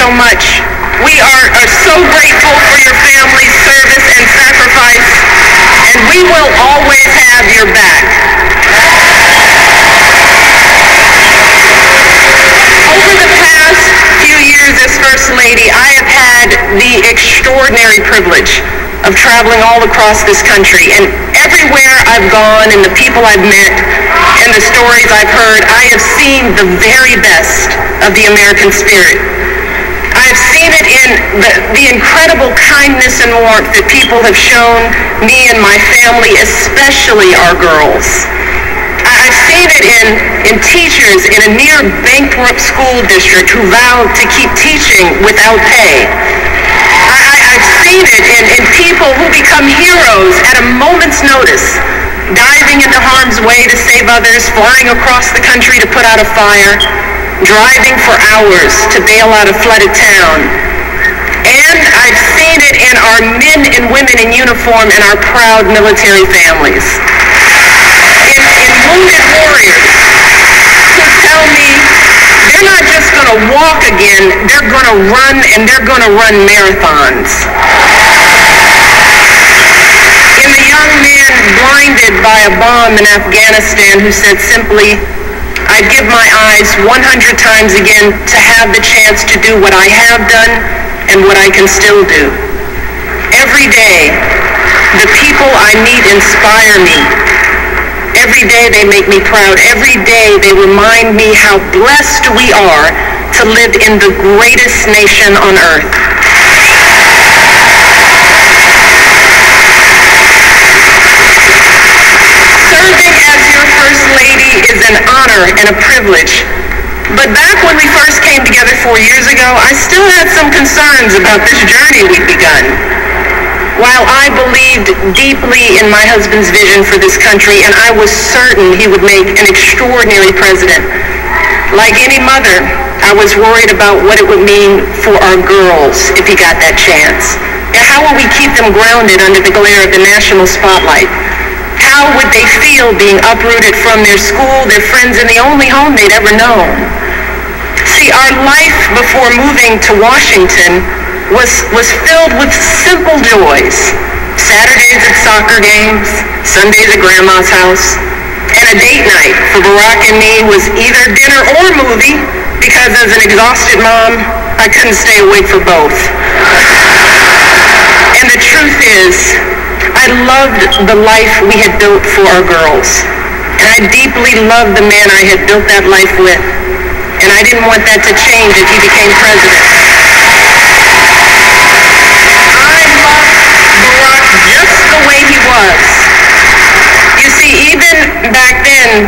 so much. We are so grateful for your family's service and sacrifice, and we will always have your back. Over the past few years as First Lady, I have had the extraordinary privilege of traveling all across this country, and everywhere I've gone and the people I've met and the stories I've heard, I have seen the very best of the American spirit. I've seen it in the incredible kindness and warmth that people have shown me and my family, especially our girls. I've seen it in teachers in a near bankrupt school district who vowed to keep teaching without pay. I've seen it in people who become heroes at a moment's notice, diving into harm's way to save others, flying across the country to put out a fire, driving for hours to bail out a flooded town. And I've seen it in our men and women in uniform and our proud military families. In wounded warriors who tell me they're not just going to walk again, they're going to run, and they're going to run marathons. In the young man blinded by a bomb in Afghanistan who said simply, I'd give my eyes 100 times again to have the chance to do what I have done and what I can still do. Every day, the people I meet inspire me. Every day they make me proud. Every day they remind me how blessed we are to live in the greatest nation on earth. Serving as your First Lady is an honor and a privilege. But back when we first came together 4 years ago, I still had some concerns about this journey we'd begun. While I believed deeply in my husband's vision for this country, and I was certain he would make an extraordinary president, like any mother, I was worried about what it would mean for our girls if he got that chance. And how will we keep them grounded under the glare of the national spotlight? How would they feel being uprooted from their school, their friends, and the only home they'd ever known? See, our life before moving to Washington was filled with simple joys. Saturdays at soccer games, Sundays at Grandma's house, and a date night for Barack and me was either dinner or movie, because as an exhausted mom, I couldn't stay awake for both. And the truth is, I loved the life we had built for our girls. And I deeply loved the man I had built that life with. And I didn't want that to change if he became president. I loved Barack just the way he was. You see, even back then,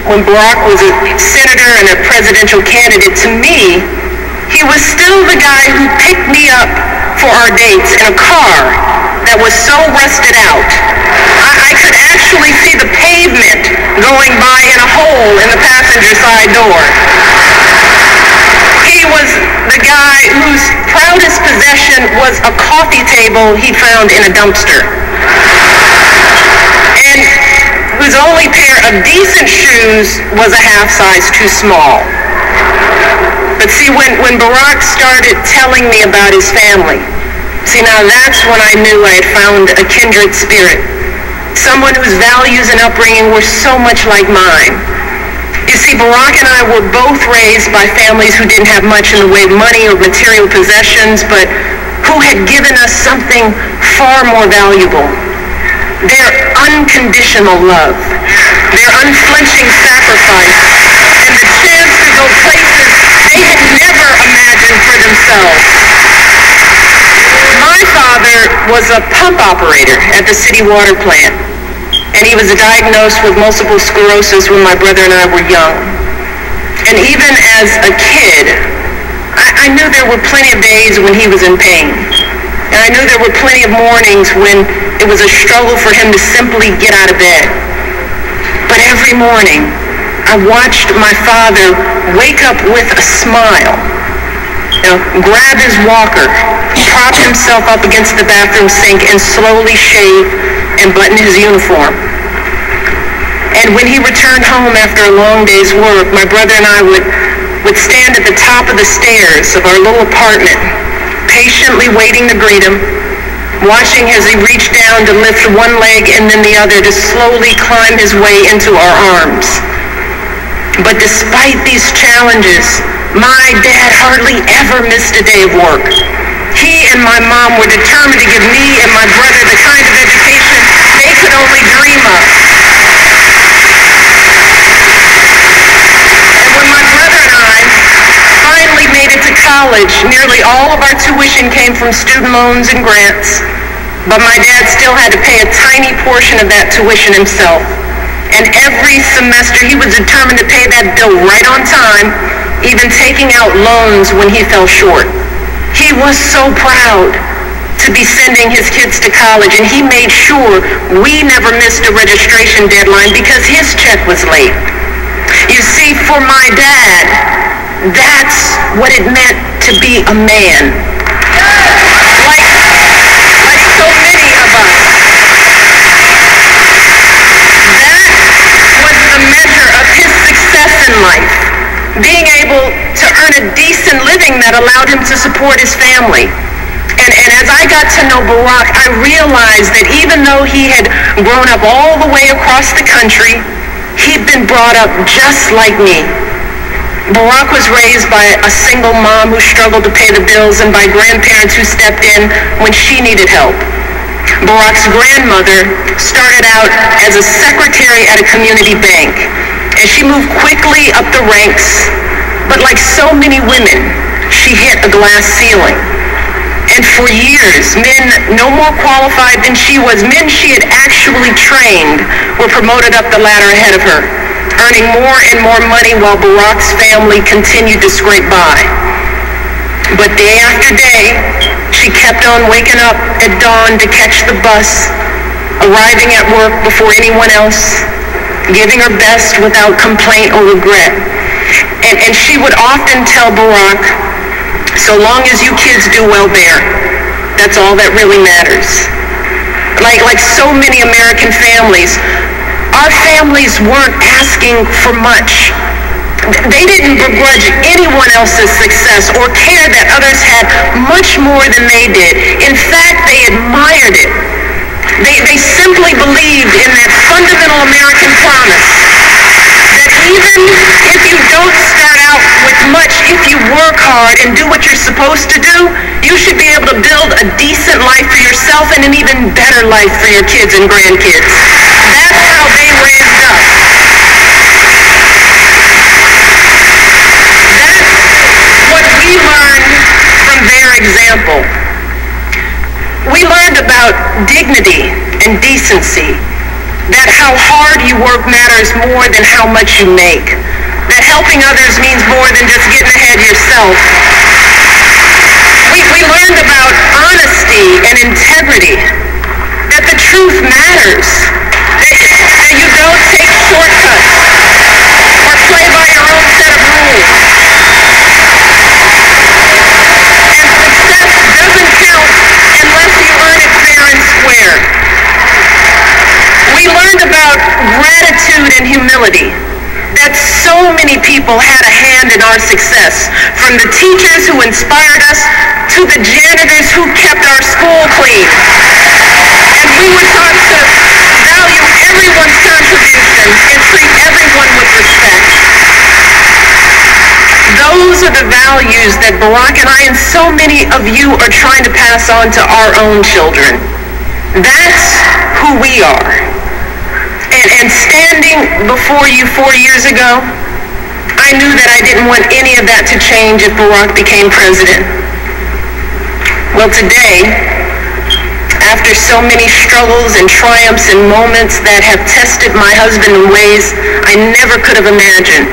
when Barack was a senator and a presidential candidate, to me, he was still the guy who picked me up for our dates in a car that was so rusted out, I could actually see the pavement going by in a hole in the passenger side door. He was the guy whose proudest possession was a coffee table he found in a dumpster, and whose only pair of decent shoes was a half size too small. But see, when Barack started telling me about his family, see, now that's when I knew I had found a kindred spirit, someone whose values and upbringing were so much like mine. You see, Barack and I were both raised by families who didn't have much in the way of money or material possessions, but who had given us something far more valuable: their unconditional love, their unflinching sacrifice, and the chance to go places they had never imagined for themselves. My father was a pump operator at the city water plant, and he was diagnosed with multiple sclerosis when my brother and I were young. And even as a kid, I knew there were plenty of days when he was in pain. And I knew there were plenty of mornings when it was a struggle for him to simply get out of bed. But every morning, I watched my father wake up with a smile, grab his walker, prop himself up against the bathroom sink, and slowly shave and button his uniform. And when he returned home after a long day's work, my brother and I would would stand at the top of the stairs of our little apartment, patiently waiting to greet him, watching as he reached down to lift one leg and then the other to slowly climb his way into our arms. But despite these challenges, my dad hardly ever missed a day of work. He and my mom were determined to give me and my brother the kind of education they could only dream of. And when my brother and I finally made it to college, nearly all of our tuition came from student loans and grants, but my dad still had to pay a tiny portion of that tuition himself. And every semester he was determined to pay that bill right on time, even taking out loans when he fell short. He was so proud to be sending his kids to college, and he made sure we never missed a registration deadline because his check was late. You see, for my dad, that's what it meant to be a man. Like so many of us. That was the measure of his success in life. Being able to earn a decent living that allowed him to support his family. And as I got to know Barack, I realized that even though he had grown up all the way across the country, he'd been brought up just like me. Barack was raised by a single mom who struggled to pay the bills and by grandparents who stepped in when she needed help. Barack's grandmother started out as a secretary at a community bank, and she moved quickly up the ranks, but like so many women, she hit a glass ceiling. And for years, men no more qualified than she was, men she had actually trained, were promoted up the ladder ahead of her, earning more and more money while Barack's family continued to scrape by. But day after day, she kept on waking up at dawn to catch the bus, arriving at work before anyone else, giving her best without complaint or regret. And she would often tell Barack, so long as you kids do well there, that's all that really matters. Like so many American families, our families weren't asking for much. They didn't begrudge anyone else's success or care that others had much more than they did. In fact, they admired it. They simply believed in that fundamental American promise that even if you don't start out with much, if you work hard and do what you're supposed to do, you should be able to build a decent life for yourself and an even better life for your kids and grandkids. That's how they raised us. That's what we learned from their example. We learned about dignity and decency, that how hard you work matters more than how much you make, that helping others means more than just getting ahead yourself. We learned about honesty and integrity, that the truth matters, that you don't take shortcuts or play by your own set of rules. We learned about gratitude and humility, that so many people had a hand in our success, from the teachers who inspired us to the janitors who kept our school clean. And we were taught to value everyone's contribution and treat everyone with respect. Those are the values that Barack and I and so many of you are trying to pass on to our own children. That's who we are. And standing before you 4 years ago, I knew that I didn't want any of that to change if Barack became president. Well, today, after so many struggles and triumphs and moments that have tested my husband in ways I never could have imagined,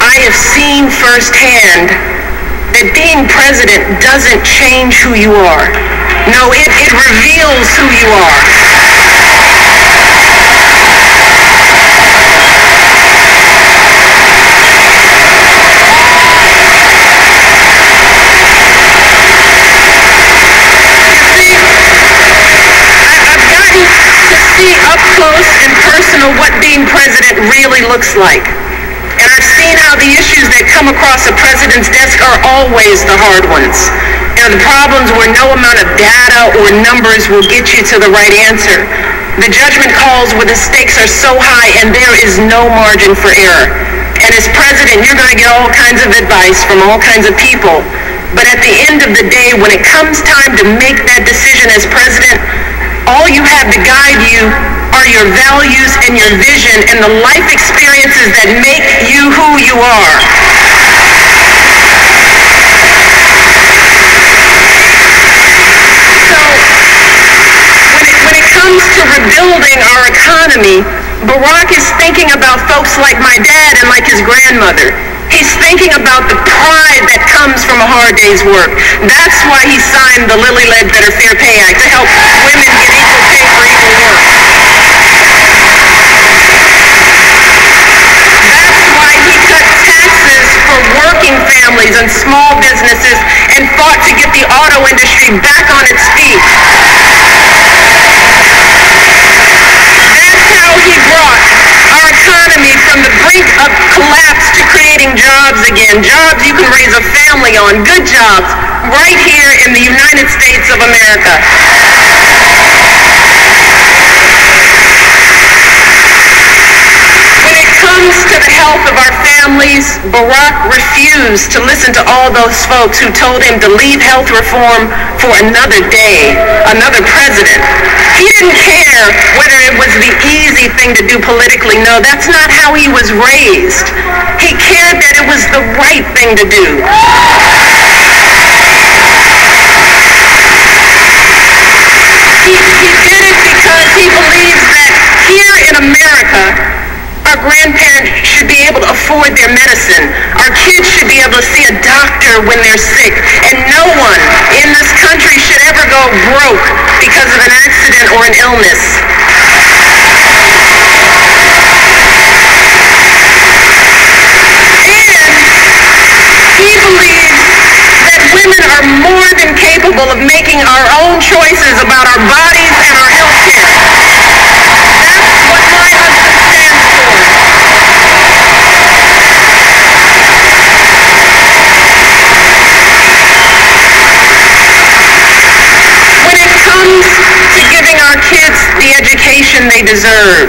I have seen firsthand that being president doesn't change who you are. No, it reveals who you are. Up close and personal what being president really looks like. And I've seen how the issues that come come across a president's desk are always the hard ones. The problems where no amount of data or numbers will get you to the right answer. The judgment calls where the stakes are so high and there is no margin for error. And as president, you're going to get all kinds of advice from all kinds of people. But at the end of the day, when it comes time to make that decision as president, all you have to guide you are your values and your vision and the life experiences that make you who you are. When it comes to rebuilding our economy, Barack is thinking about folks like my dad and like his grandmother. He's thinking about the pride that comes from a hard day's work. That's why he signed the Lilly Ledbetter Fair Pay Act to help women get equal pay for equal work. That's why he cut taxes for working families and small businesses and fought to get the auto industry back on its feet. That's how he brought our economy from the brink of collapse to creating jobs again. Jobs you can raise a family on. Good jobs right here in the United States of America. When it comes to the health of our families, Barack refused to listen to all those folks who told him to leave health reform for another day, another president. He didn't care whether it was the easy thing to do politically. No, that's not how he was raised. He cared that it was the right thing to do. He did it because he believes that here in America, our grandparents should be able to afford their medicine. Our kids should be able to see a doctor when they're sick. And no one in this country should ever go broke because of an accident or an illness. He believes that women are more than capable of making our own choices about our bodies and our health care. That's what my husband stands for. When it comes to giving our kids the education they deserve,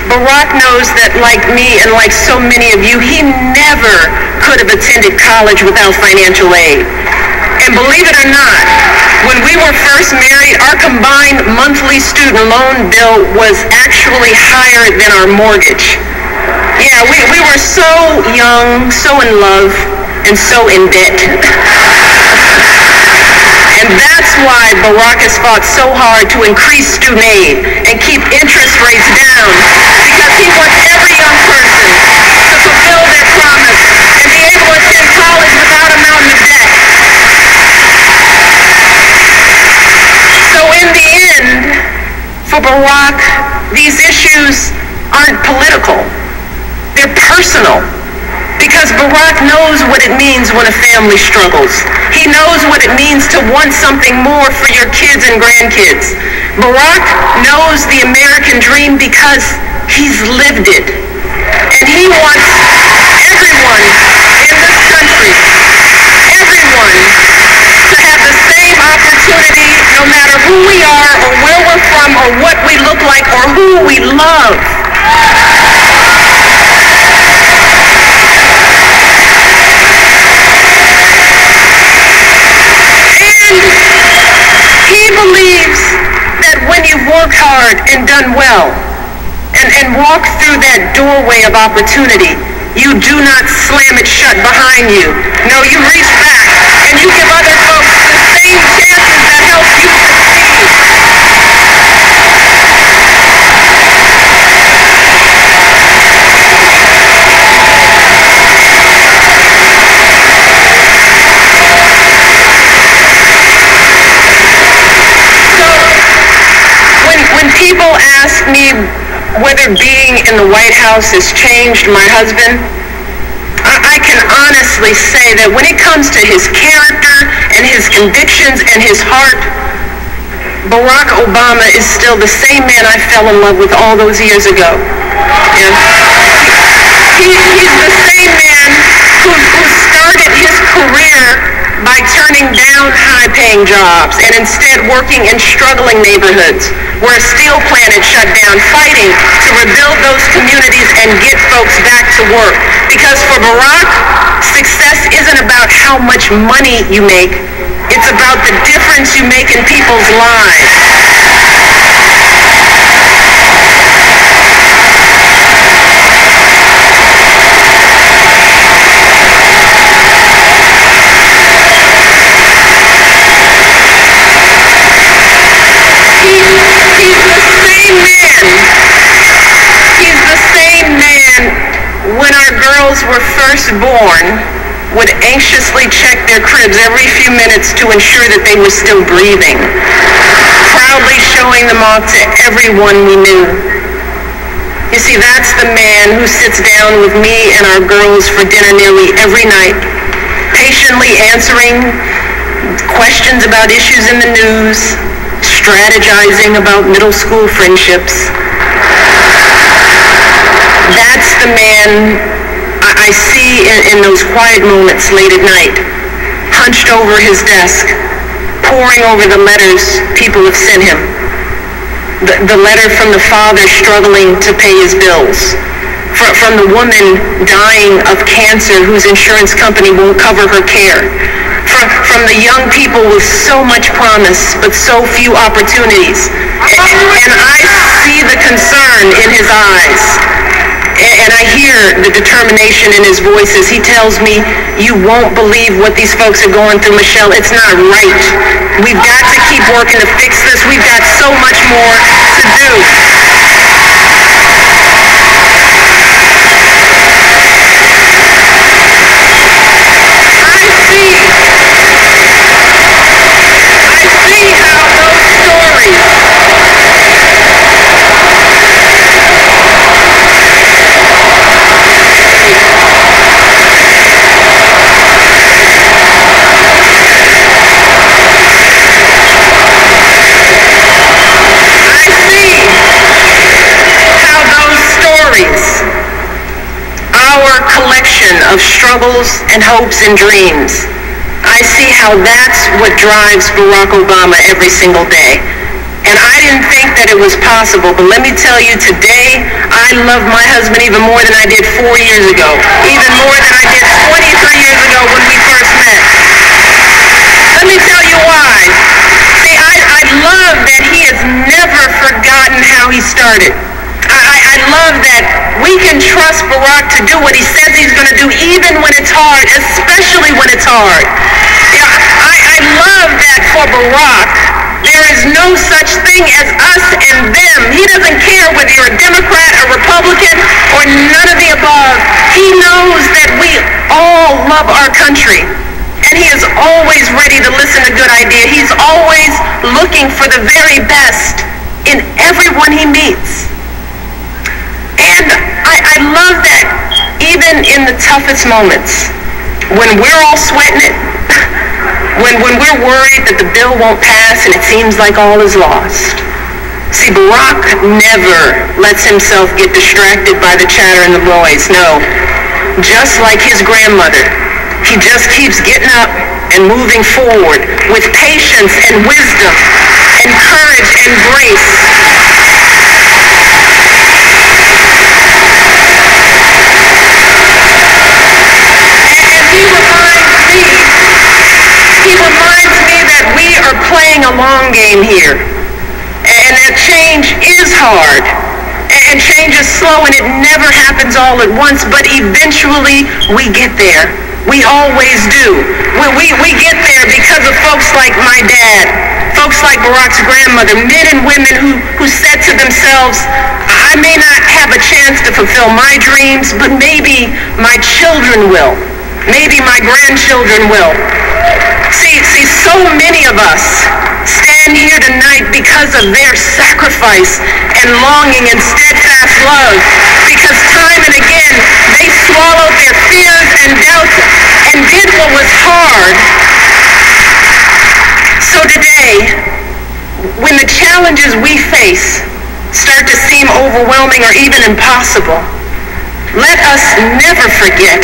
Barack knows that, like me and like so many of you, he never could have attended college without financial aid. And believe it or not, when we were first married, our combined monthly student loan bill was actually higher than our mortgage. Yeah, we were so young, so in love, and so in debt. And that's why Barack has fought so hard to increase student aid and keep interest rates down, because he wants every young person to fulfill their promise and be able to attend college without a mountain of debt. So in the end, for Barack, these issues aren't political. They're personal. Because Barack knows what it means when a family struggles. He knows what it means to want something more for your kids and grandkids. Barack knows the American dream because he's lived it. And he wants everyone in this country, everyone, to have the same opportunity no matter who we are or where we're from or what we look like or who we love. He believes that when you've worked hard and done well and walked through that doorway of opportunity, you do not slam it shut behind you. No, you reach back and you give other folks the same chances that help you succeed. People ask me whether being in the White House has changed my husband. I can honestly say that when it comes to his character and his convictions and his heart, Barack Obama is still the same man I fell in love with all those years ago. And He's the same man who started his career by turning down high-paying jobs and instead working in struggling neighborhoods where a steel plant had shut down, fighting to rebuild those communities and get folks back to work. Because for Barack, success isn't about how much money you make, it's about the difference you make in people's lives. He's the same man when our girls were first born would anxiously check their cribs every few minutes to ensure that they were still breathing, proudly showing them off to everyone we knew. You see, that's the man who sits down with me and our girls for dinner nearly every night, patiently answering questions about issues in the news, strategizing about middle school friendships. That's the man I see in those quiet moments late at night, hunched over his desk, poring over the letters people have sent him. The letter from the father struggling to pay his bills, from the woman dying of cancer whose insurance company won't cover her care, from the young people with so much promise but so few opportunities. And I see the concern in his eyes, and I hear the determination in his voice as he tells me, "You won't believe what these folks are going through, Michelle. It's not right. We've got to keep working to fix this. We've got so much more to do." Of struggles and hopes and dreams. I see how that's what drives Barack Obama every single day. And I didn't think that it was possible, but let me tell you, today I love my husband even more than I did 4 years ago, even more than I did 23 years ago when we first met. Let me tell you why. See, I love that he has never forgotten how he started. I love that we can trust Barack to do what he says he's going to do, even when it's hard, especially when it's hard. You know, I love that for Barack, there is no such thing as us and them. He doesn't care whether you're a Democrat, a Republican, or none of the above. He knows that we all love our country, and he is always ready to listen to good ideas. He's always looking for the very best in everyone he meets. And I love that even in the toughest moments, when we're all sweating it, when we're worried that the bill won't pass and it seems like all is lost. See, Barack never lets himself get distracted by the chatter and the noise. No, just like his grandmother, he just keeps getting up and moving forward with patience and wisdom and courage and grace. He reminds me that we are playing a long game here, and that change is hard, and change is slow, and it never happens all at once, but eventually we get there. We always do. We get there because of folks like my dad, folks like Barack's grandmother, men and women who said to themselves, I may not have a chance to fulfill my dreams, but maybe my children will. Maybe my grandchildren will. See, so many of us stand here tonight because of their sacrifice and longing and steadfast love, because time and again they swallowed their fears and doubts and did what was hard. So today, when the challenges we face start to seem overwhelming or even impossible, Let us never forget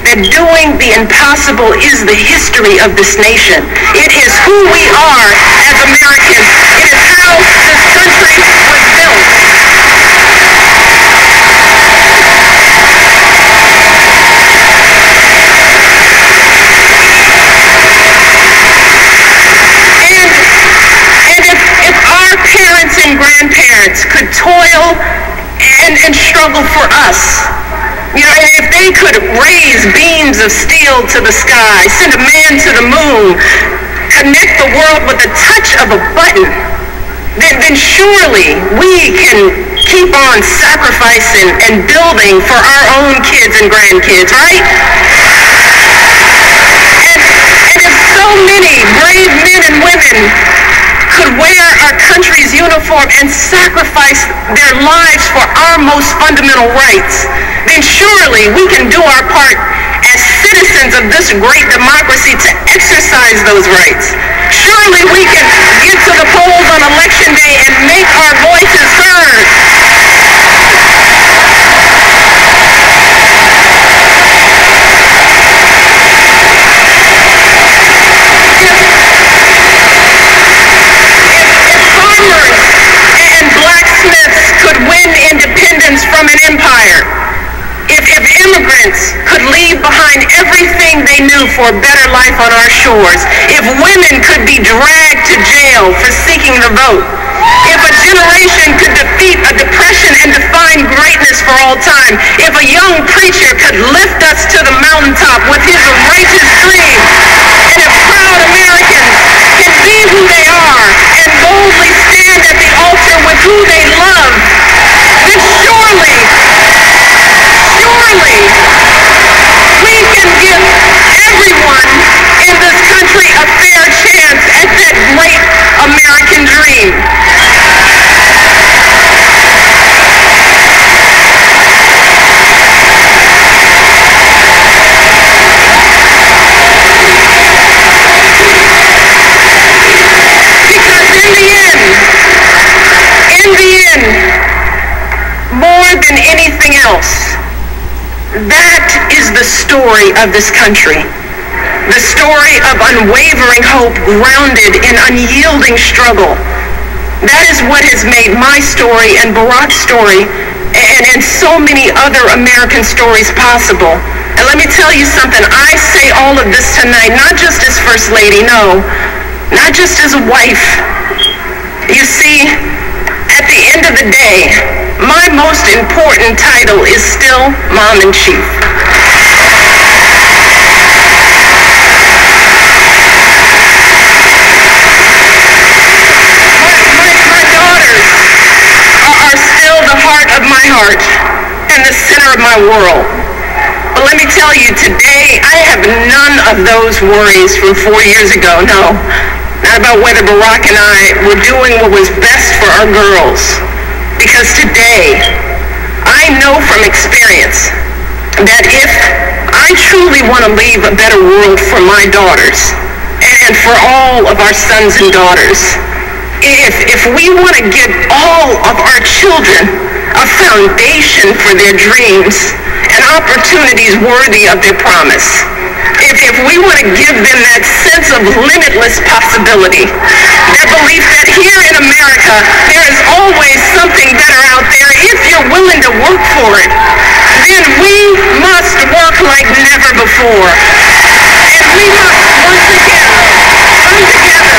that doing the impossible is the history of this nation. It is who we are as Americans. It is how this country was built. And if our parents and grandparents could toil and struggle for us, you know, if they could raise beams of steel to the sky, send a man to the moon, connect the world with the touch of a button, then surely we can keep on sacrificing and building for our own kids and grandkids, right? And if so many brave men and women could wear our country's uniform and sacrifice their lives for our most fundamental rights, then surely we can do our part as citizens of this great democracy to exercise those rights. Surely we can get to the polls on Election Day and make our voices heard. From an empire, if immigrants could leave behind everything they knew for a better life on our shores, if women could be dragged to jail for seeking the vote, if a generation could defeat a depression and define greatness for all time, if a young preacher could lift us to the mountaintop with his righteous dream, and if proud Americans can be who they are and boldly stand at the altar with who they love, then surely we can give everyone in this country a fair chance at that great American dream. Because in the end, more than anything else, that is the story of this country. The story of unwavering hope grounded in unyielding struggle. That is what has made my story and Barack's story and so many other American stories possible. And let me tell you something, I say all of this tonight, not just as First Lady, no, not just as a wife. You see, at the end of the day, my most important title is still Mom-in-Chief. My daughters are still the heart of my heart and the center of my world. But let me tell you, today I have none of those worries from 4 years ago, no. Not about whether Barack and I were doing what was best for our girls. Because today, I know from experience that if I truly want to leave a better world for my daughters and for all of our sons and daughters, if we want to give all of our children a foundation for their dreams and opportunities worthy of their promise, if we want to give them that sense of limitless possibility, that belief that here in America there is always something better out there if you're willing to work for it, then we must work like never before. And we must once again come together